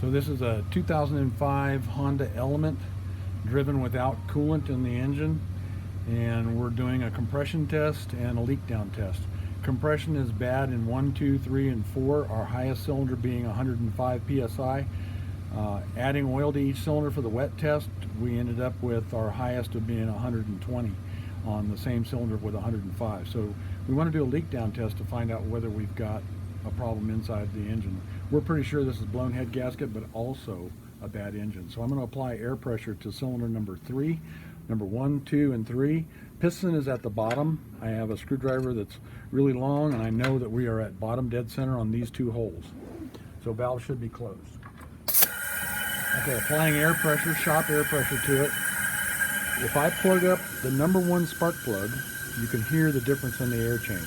So this is a 2005 Honda Element driven without coolant in the engine, and we're doing a compression test and a leak down test. Compression is bad in 1, 2, 3, and 4, our highest cylinder being 105 psi. Adding oil to each cylinder for the wet test, we ended up with our highest of being 120 on the same cylinder with 105. So we want to do a leak down test to find out whether we've got a problem inside the engine. We're pretty sure this is blown head gasket, but also a bad engine. So I'm going to apply air pressure to cylinder number 3, number 1, 2, and 3. Piston is at the bottom. I have a screwdriver that's really long, and I know that we are at bottom dead center on these 2 holes. So valve should be closed. Okay, applying air pressure, shop air pressure to it. If I plug up the number 1 spark plug, you can hear the difference in the air change.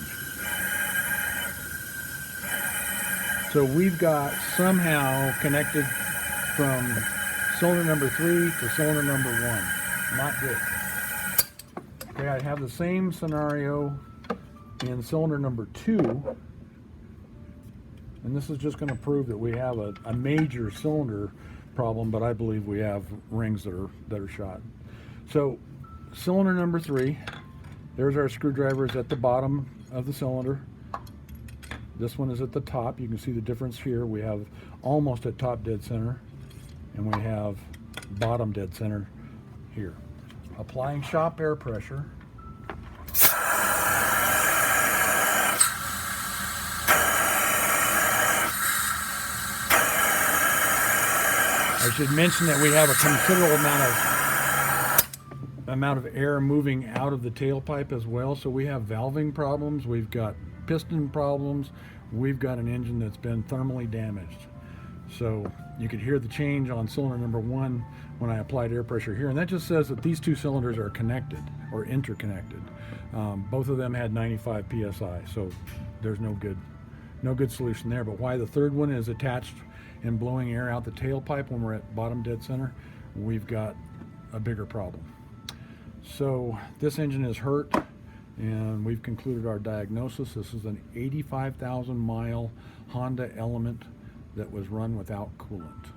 So we've got somehow connected from cylinder number 3 to cylinder number 1. Not good. Okay, I have the same scenario in cylinder number 2, and this is just going to prove that we have a major cylinder problem, but I believe we have rings that are shot. So cylinder number 3, there's our screwdrivers at the bottom of the cylinder. This one is at the top. You can see the difference here. We have almost at top dead center, and we have bottom dead center here. Applying shop air pressure. I should mention that we have a considerable amount of air moving out of the tailpipe as well. So we have valving problems, we've got piston problems, we've got an engine that's been thermally damaged. So you could hear the change on cylinder number 1 when I applied air pressure here, and that just says that these 2 cylinders are connected or interconnected. Both of them had 95 psi, so there's no good solution there. But why the third one is attached and blowing air out the tailpipe when we're at bottom dead center, we've got a bigger problem. So this engine is hurt, and we've concluded our diagnosis. This is an 85,000 mile Honda Element that was run without coolant.